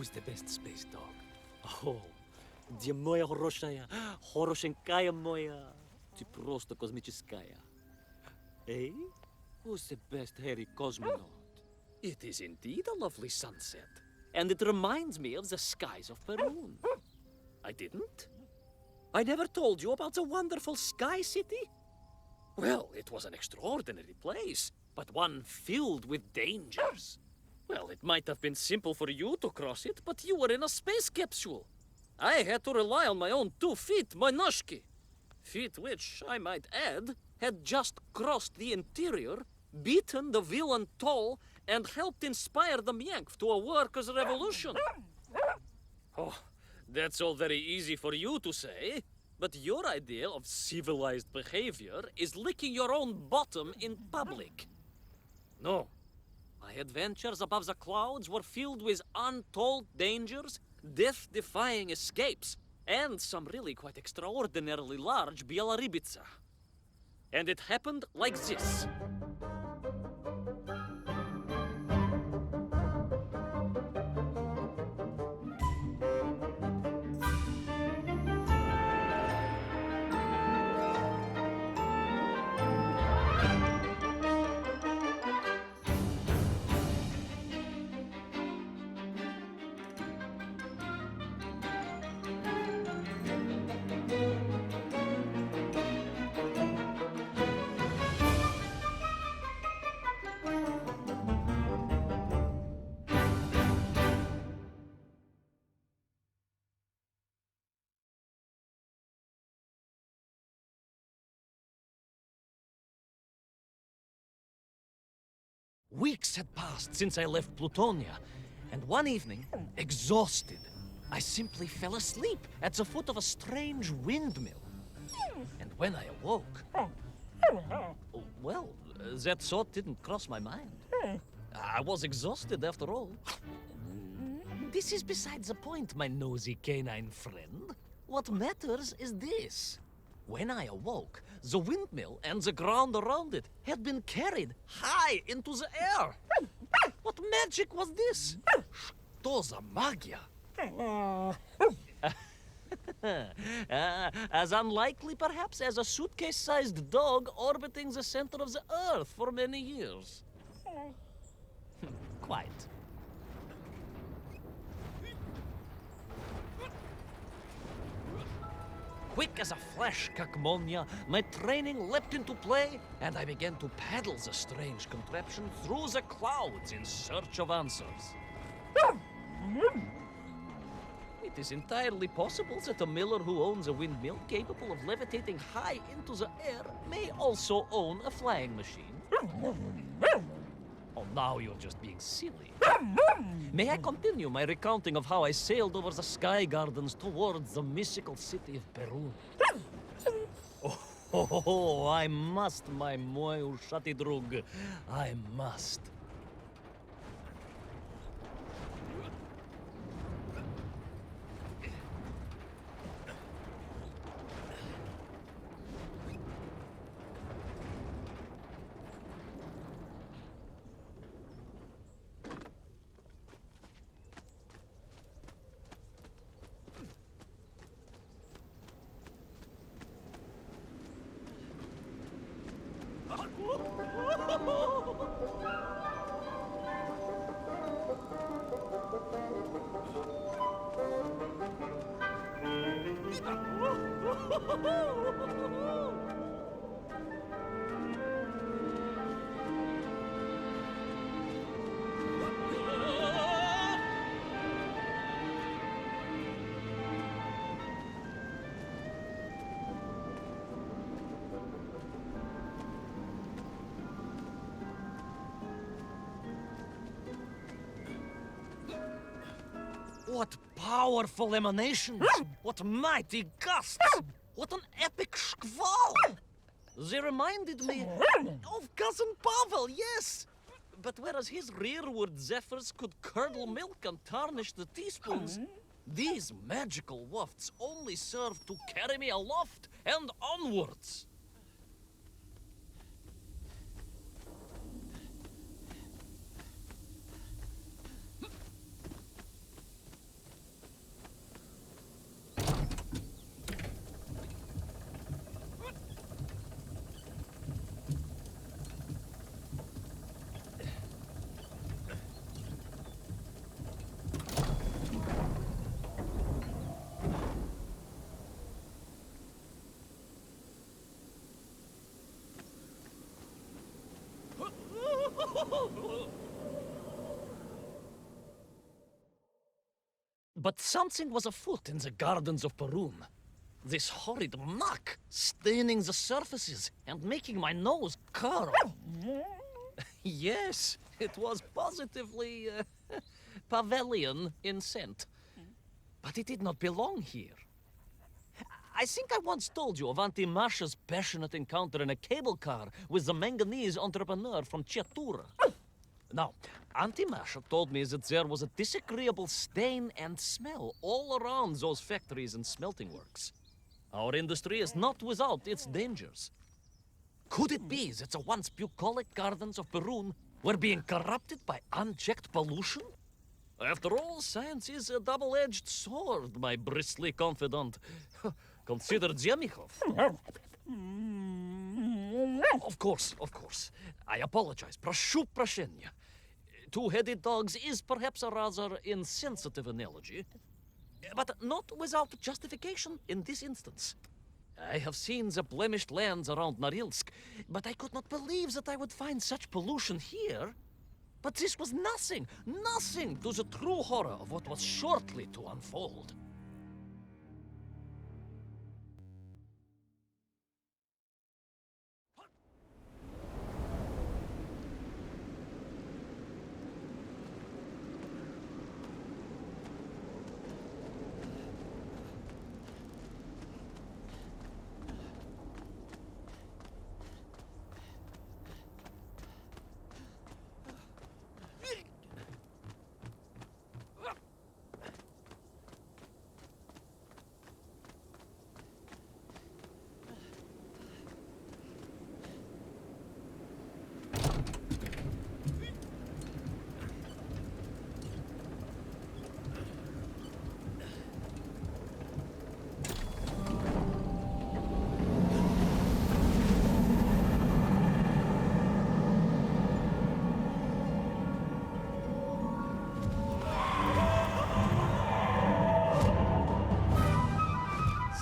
Who's the best space dog? Oh, где моя хорошая, хорошенькая моя, ты просто космическая. Eh? Who's the best hairy cosmonaut? It is indeed a lovely sunset, and it reminds me of the skies of Peru. I didn't? I never told you about the wonderful Sky City? Well, it was an extraordinary place, but one filled with dangers. Well, it might have been simple for you to cross it, but you were in a space capsule. I had to rely on my own 2 feet, my noshki. Feet which, I might add, had just crossed the interior, beaten the villain Toll, and helped inspire the Myank to a workers' revolution. Oh, that's all very easy for you to say, but your idea of civilized behavior is licking your own bottom in public. No. My adventures above the clouds were filled with untold dangers, death-defying escapes, and some really quite extraordinarily large Bielorybitsa. And it happened like this. Weeks had passed since I left Plutonia, and one evening, exhausted, I simply fell asleep at the foot of a strange windmill. And when I awoke, well, that thought didn't cross my mind. I was exhausted after all. This is beside the point, my nosy canine friend. What matters is this. When I awoke, the windmill and the ground around it had been carried high into the air. What magic was this? Что за магия? As unlikely, perhaps, as a suitcase-sized dog orbiting the center of the Earth for many years. Quite. Quick as a flash, Kakmonia, my training leapt into play, and I began to paddle the strange contraption through the clouds in search of answers. It is entirely possible that a miller who owns a windmill capable of levitating high into the air may also own a flying machine. Oh, now you're just being silly. May I continue my recounting of how I sailed over the sky gardens towards the mystical city of Peru? Oh, I must, my moi ushati drug. I must. What powerful emanations! What mighty gusts! What an epic schwall! They reminded me of Cousin Pavel, yes! But whereas his rearward zephyrs could curdle milk and tarnish the teaspoons, these magical wafts only serve to carry me aloft and onwards. But something was afoot in the gardens of Perun. This horrid muck staining the surfaces and making my nose curl. Yes, it was positively pavilion in scent. But it did not belong here. I think I once told you of Auntie Marcia's passionate encounter in a cable car with the manganese entrepreneur from Chiatura. Now, Auntie Marcia told me that there was a disagreeable stain and smell all around those factories and smelting works. Our industry is not without its dangers. Could it be that the once bucolic gardens of Perun were being corrupted by unchecked pollution? After all, science is a double-edged sword, my bristly confidant. Consider Zemikov. Of course. I apologize. Proшу прощения. Two-headed dogs is perhaps a rather insensitive analogy, but not without justification in this instance. I have seen the blemished lands around Norilsk, but I could not believe that I would find such pollution here. But this was nothing to the true horror of what was shortly to unfold.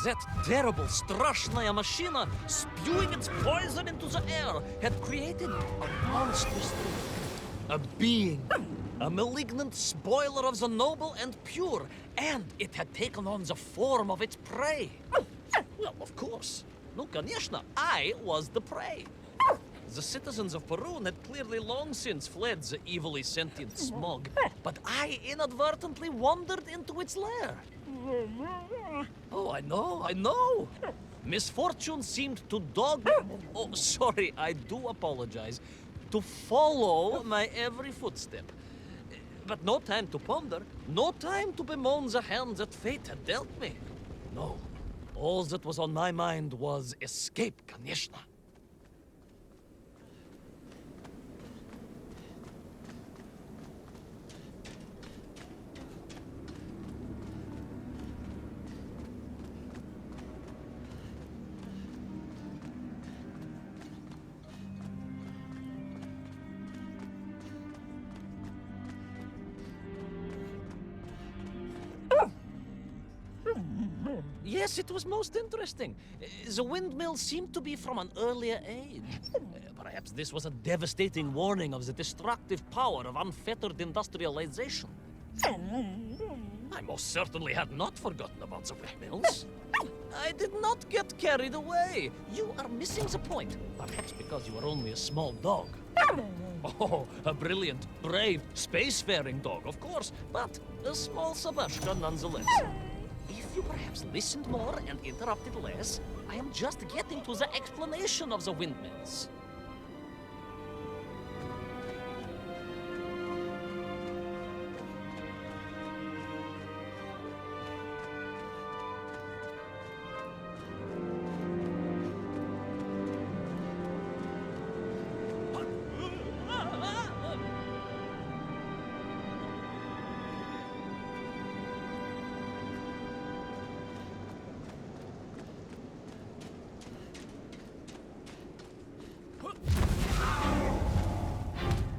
That terrible strashnaya machina, spewing its poison into the air, had created a monstrous thing. A being. A malignant spoiler of the noble and pure. And it had taken on the form of its prey. Well, of course. No, конечно, I was the prey. The citizens of Perun had clearly long since fled the evilly sentient smog, but I inadvertently wandered into its lair. Oh, I know. Misfortune seemed to dog... Oh, sorry, I do apologize. To follow my every footstep. But no time to ponder, no time to bemoan the hand that fate had dealt me. No, all that was on my mind was escape, конечно. Yes, it was most interesting. The windmill seemed to be from an earlier age. Perhaps this was a devastating warning of the destructive power of unfettered industrialization. I most certainly had not forgotten about the windmills. I did not get carried away. You are missing the point. Perhaps because you are only a small dog. Oh, a brilliant, brave, spacefaring dog, of course, but a small Sabashka nonetheless. If you perhaps listened more and interrupted less, I am just getting to the explanation of the windmills.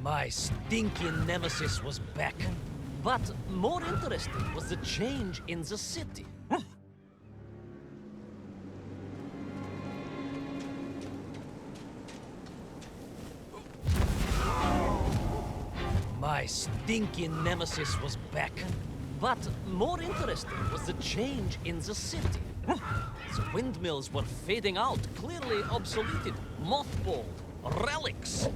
My stinking nemesis was back. But more interesting was the change in the city. My stinky nemesis was back. But more interesting was the change in the city. The windmills were fading out, clearly obsoleted, mothballed, relics.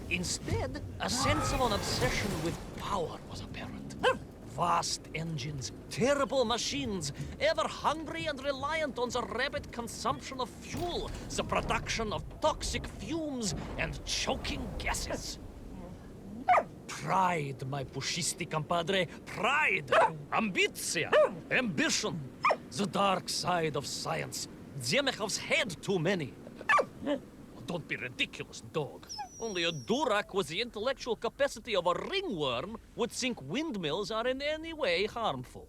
Instead, a sense of an obsession with power was apparent. Vast engines, terrible machines, ever hungry and reliant on the rapid consumption of fuel, the production of toxic fumes and choking gases. Pride, my pushisti compadre, pride, ambitia, ambition, the dark side of science. Zemechov's had too many. Don't be ridiculous, dog. Only a Durak with the intellectual capacity of a ringworm would think windmills are in any way harmful.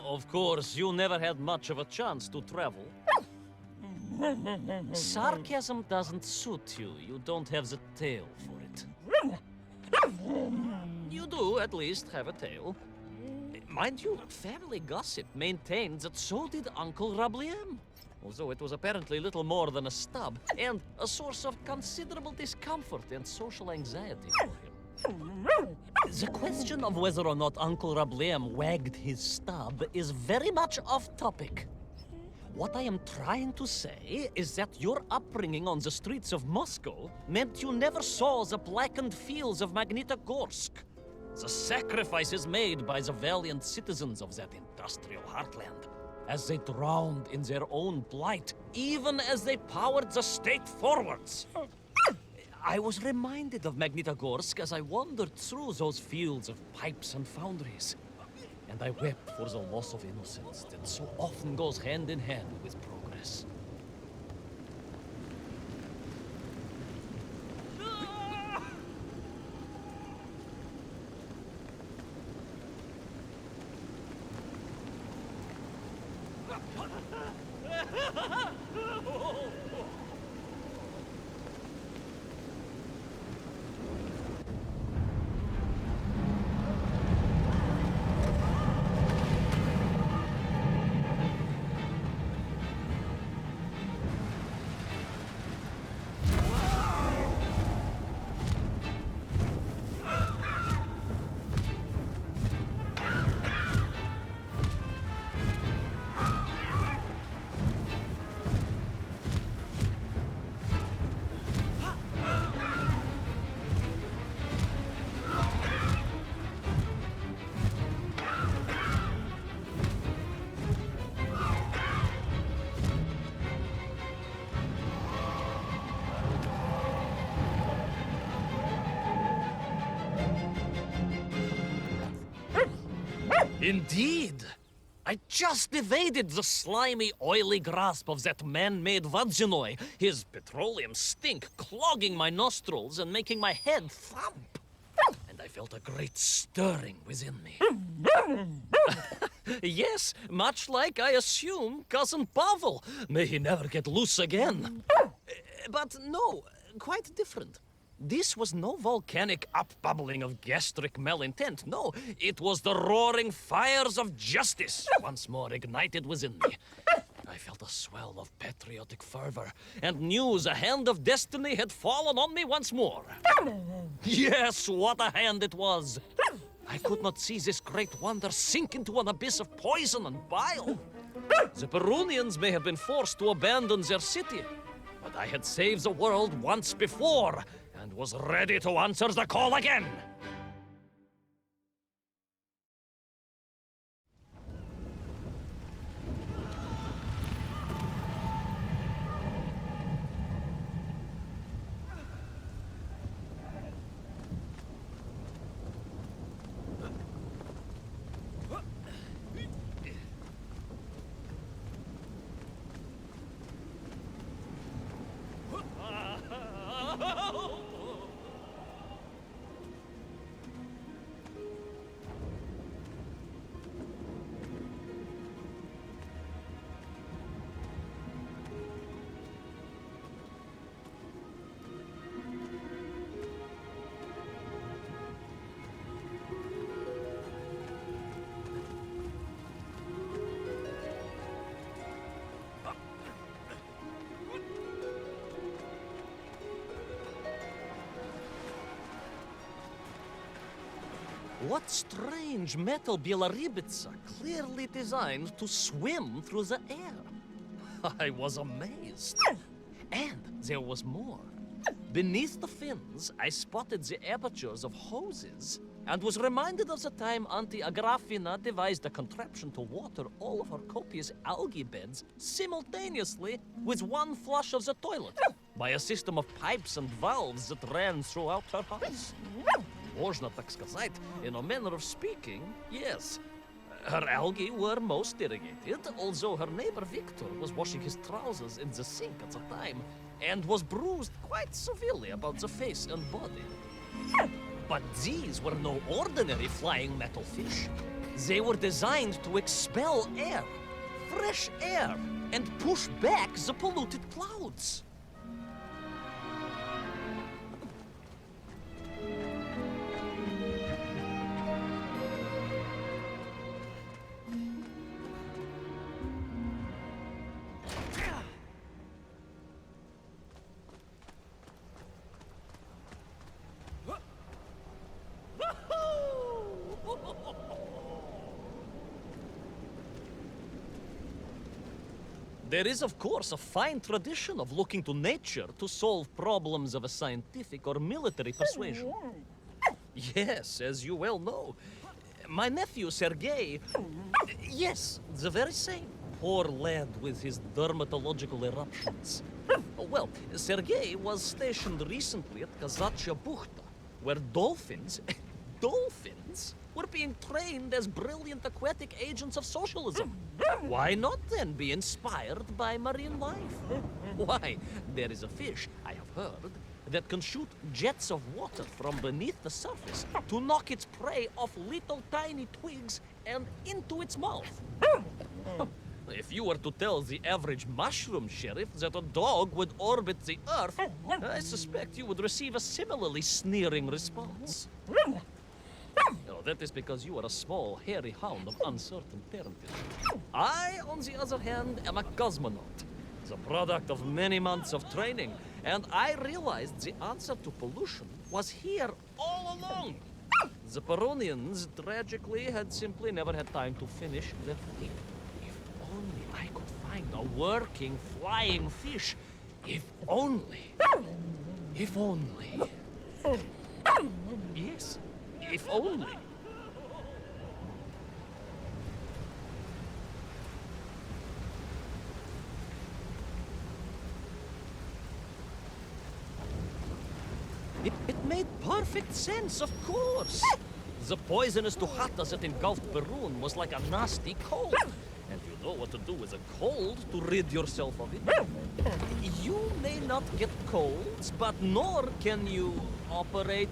Of course, you never had much of a chance to travel. Sarcasm doesn't suit you. You don't have the tail for it. You do, at least, have a tail. Mind you, family gossip maintained that so did Uncle Rabliem. Although it was apparently little more than a stub, and a source of considerable discomfort and social anxiety for him. The question of whether or not Uncle Rabliem wagged his stub is very much off topic. What I am trying to say is that your upbringing on the streets of Moscow meant you never saw the blackened fields of Magnitogorsk. The sacrifices made by the valiant citizens of that industrial heartland, as they drowned in their own blight, even as they powered the state forwards. I was reminded of Magnitogorsk as I wandered through those fields of pipes and foundries. And I wept for the loss of innocence that so often goes hand in hand with progress. Indeed. I just evaded the slimy, oily grasp of that man-made vaginoid, his petroleum stink clogging my nostrils and making my head thump. And I felt a great stirring within me. Yes, much like I assume Cousin Pavel. May he never get loose again. But no, quite different. This was no volcanic upbubbling of gastric malintent. No, it was the roaring fires of justice once more ignited within me. I felt a swell of patriotic fervor and knew the hand of destiny had fallen on me once more. Yes, what a hand it was! I could not see this great wonder sink into an abyss of poison and bile. The Perunians may have been forced to abandon their city, but I had saved the world once before and was ready to answer the call again. What strange metal Bielaribitsa clearly designed to swim through the air? I was amazed. And there was more. Beneath the fins, I spotted the apertures of hoses and was reminded of the time Auntie Agrafina devised a contraption to water all of her copious algae beds simultaneously with one flush of the toilet by a system of pipes and valves that ran throughout her house. Можно так сказать, in a manner of speaking, yes. Her algae were most irrigated, although her neighbor Victor was washing his trousers in the sink at the time and was bruised quite severely about the face and body. But these were no ordinary flying metal fish. They were designed to expel air, fresh air, and push back the polluted clouds. There is, of course, a fine tradition of looking to nature to solve problems of a scientific or military persuasion. Yes, as you well know. My nephew, Sergei... Yes, the very same. Poor lad with his dermatological eruptions. Well, Sergei was stationed recently at Kazachya Buchta, where dolphins... dolphins? Were being trained as brilliant aquatic agents of socialism. Why not then be inspired by marine life? Why, there is a fish, I have heard, that can shoot jets of water from beneath the surface to knock its prey off little tiny twigs and into its mouth. If you were to tell the average mushroom sheriff that a dog would orbit the Earth, I suspect you would receive a similarly sneering response. No, that is because you are a small, hairy hound of uncertain parentage. I, on the other hand, am a cosmonaut, the product of many months of training, and I realized the answer to pollution was here all along. The Peronians, tragically, had simply never had time to finish their thing. If only I could find a working, flying fish. If only. If only. Yes. If only. It made perfect sense, of course. The poisonous Duchatas that engulfed Perun was like a nasty cold. And you know what to do with a cold to rid yourself of it. You may not get colds, but nor can you operate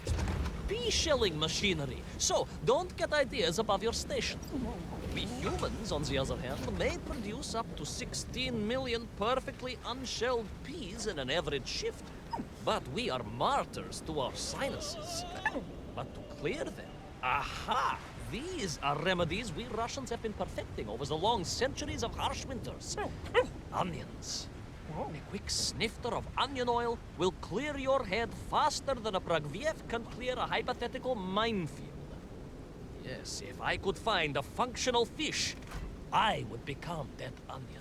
pea-shelling machinery. So, don't get ideas above your station. We humans, on the other hand, may produce up to 16 million perfectly unshelled peas in an average shift. But we are martyrs to our sinuses. But to clear them, aha! These are remedies we Russians have been perfecting over the long centuries of harsh winters. Onions. A quick snifter of onion oil will clear your head faster than a Pragviev can clear a hypothetical minefield. Yes, if I could find a functional fish, I would become that onion.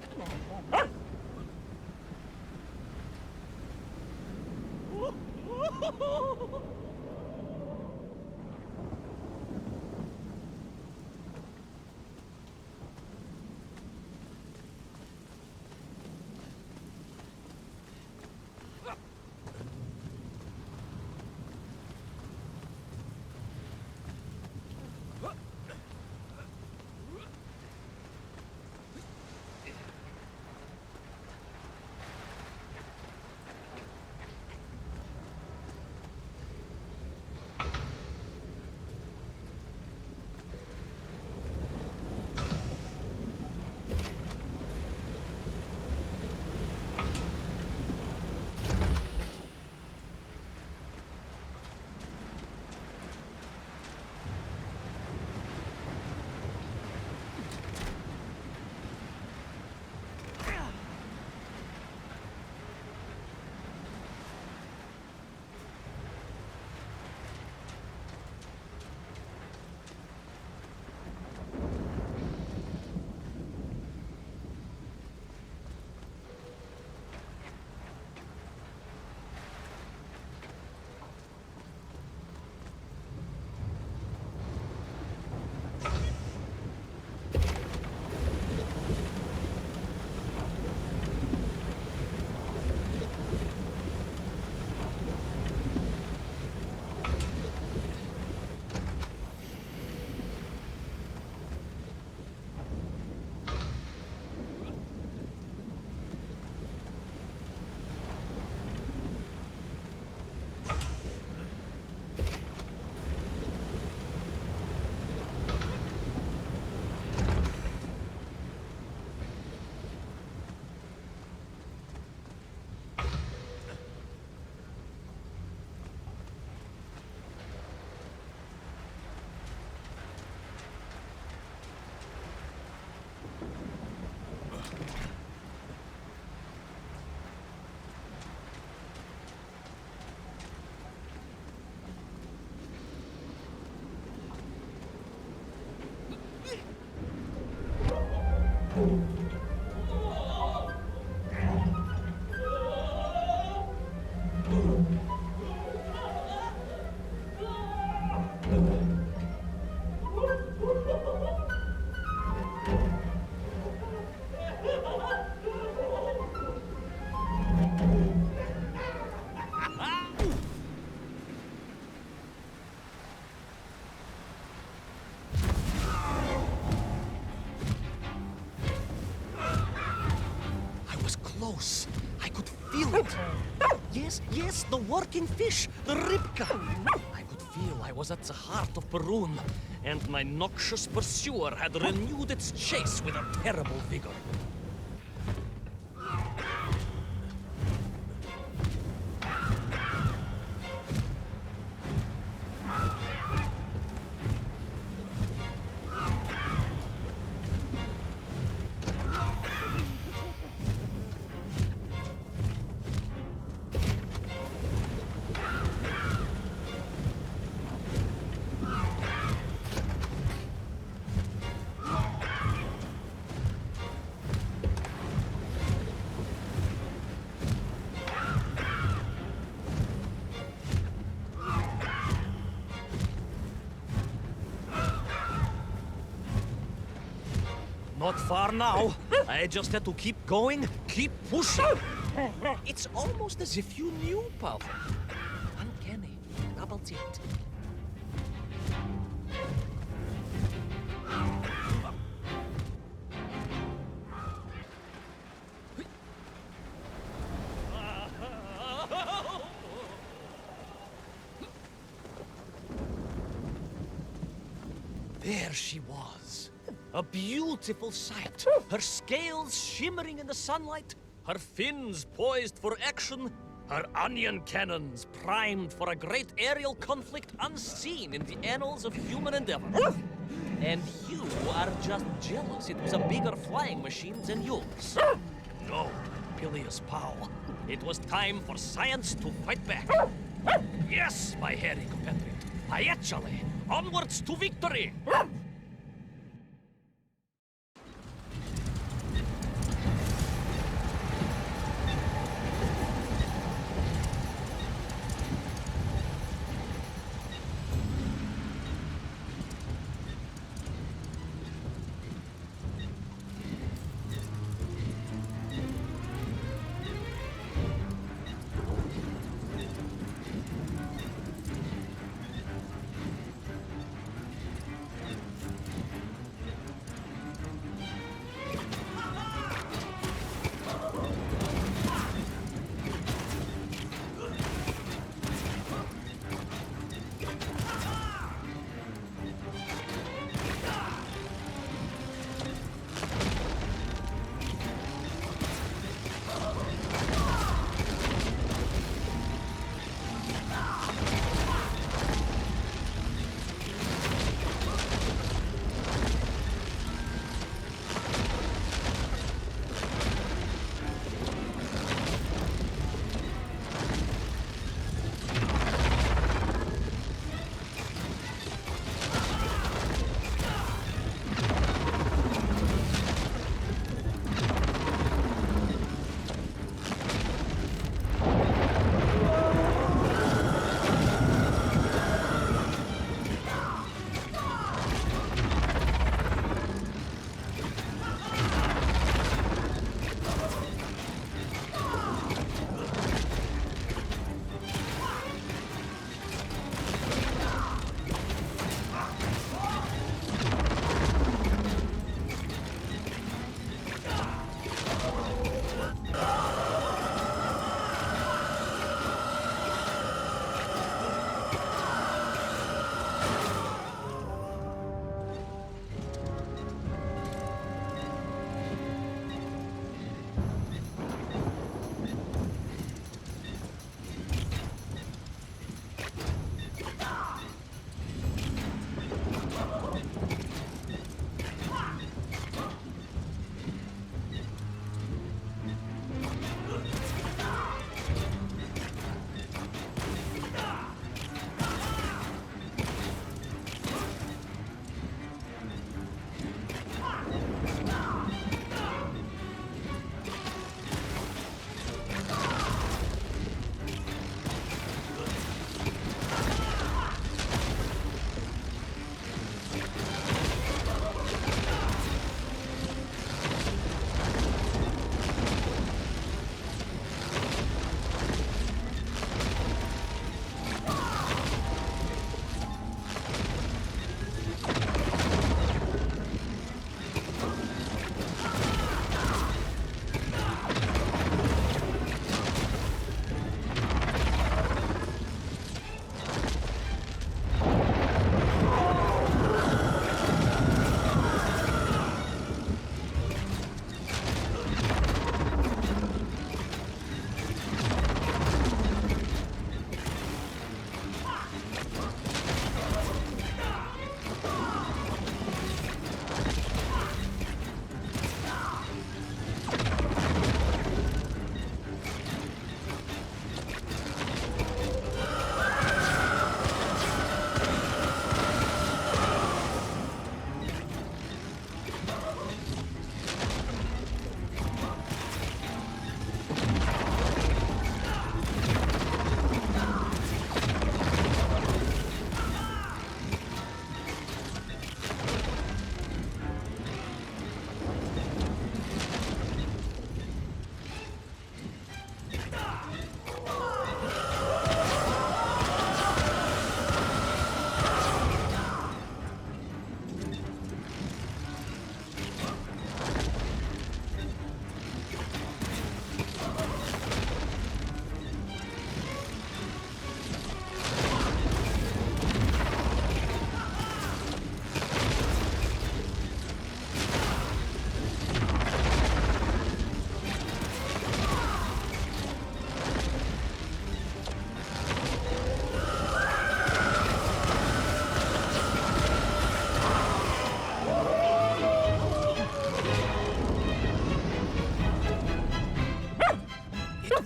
I could feel it. Yes, the working fish, the ribka. I could feel I was at the heart of Perun, and my noxious pursuer had renewed its chase with a terrible vigor. Not far now. I just had to keep going, keep pushing. It's almost as if you knew, Pavel. Uncanny. Double it. There she was. A beautiful sight. Her scales shimmering in the sunlight, her fins poised for action, her onion cannons primed for a great aerial conflict unseen in the annals of human endeavor. And you are just jealous it was a bigger flying machine than yours. No, Peleus Powell. It was time for science to fight back. Yes, my hairy compatriot. Aechale, onwards to victory!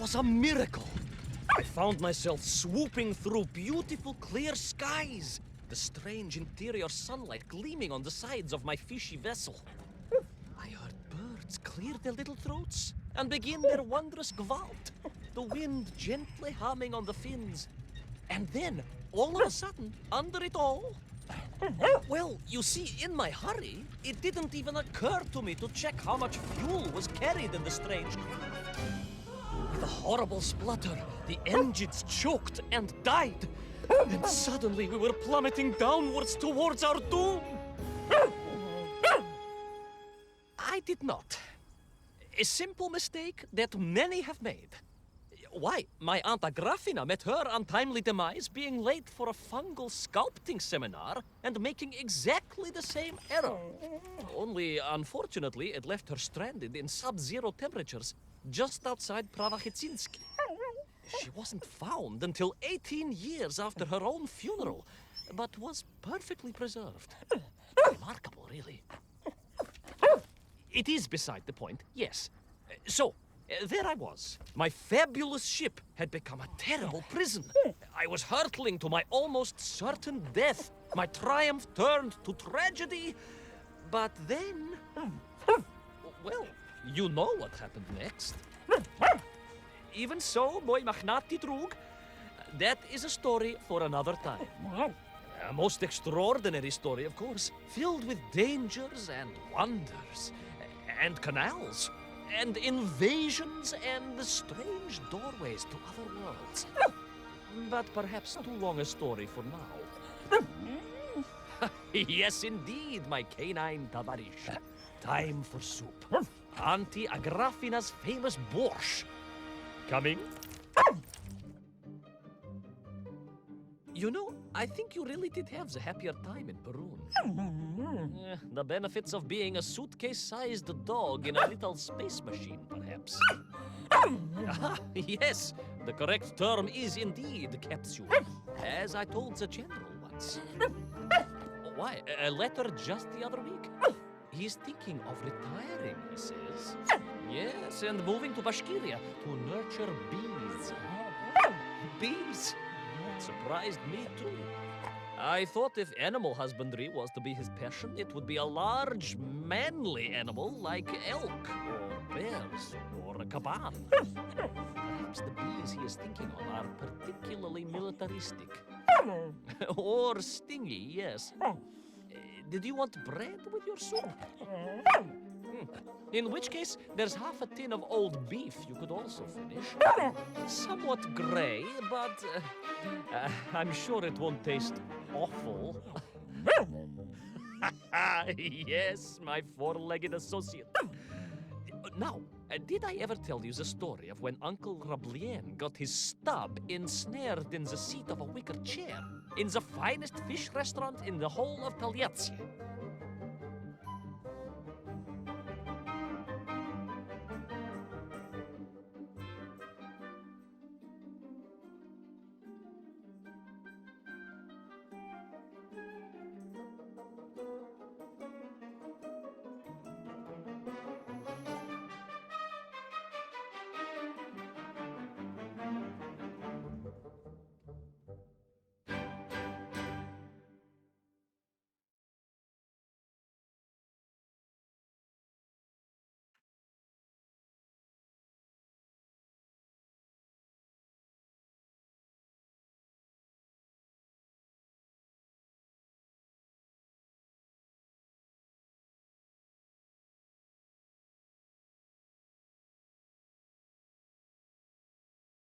was a miracle. I found myself swooping through beautiful clear skies, the strange interior sunlight gleaming on the sides of my fishy vessel. I heard birds clear their little throats and begin their wondrous gvalt, the wind gently humming on the fins. And then, all of a sudden, under it all, well, you see, in my hurry, it didn't even occur to me to check how much fuel was carried in the strange craft. With a horrible splutter, the engines choked and died. And suddenly we were plummeting downwards towards our doom. I did not. A simple mistake that many have made. Why, my Aunt Agrafina met her untimely demise being late for a fungal sculpting seminar and making exactly the same error. Only, unfortunately, it left her stranded in sub-zero temperatures just outside Pravachitsinsk. She wasn't found until 18 years after her own funeral, but was perfectly preserved. Remarkable, really. It is beside the point, yes. So, there I was. My fabulous ship had become a terrible prison. I was hurtling to my almost certain death. My triumph turned to tragedy. But then... well, you know what happened next. Even so, boy magnati trug, that is a story for another time. A most extraordinary story, of course, filled with dangers and wonders, and canals, and invasions, and strange doorways to other worlds. But perhaps too long a story for now. Yes, indeed, my canine tavarish. Time for soup. Auntie Agrafina's famous borscht. Coming? You know, I think you really did have the happier time in Perun. The benefits of being a suitcase-sized dog in a little space machine, perhaps. Yes, the correct term is indeed capsule, as I told the general once. Why, a letter just the other week? He's thinking of retiring, he says. Yes, and moving to Bashkiria to nurture bees. Bees? Surprised me too. I thought if animal husbandry was to be his passion, it would be a large, manly animal like elk, or bears, or a caban. Perhaps the bees he is thinking of are particularly militaristic. Or stingy, yes. Did you want bread with your soup? In which case, there's half a tin of old beef you could also finish. Somewhat gray, but I'm sure it won't taste awful. Yes, my four-legged associate. Now, did I ever tell you the story of when Uncle Rablien got his stub ensnared in the seat of a wicker chair in the finest fish restaurant in the whole of Taliatsia?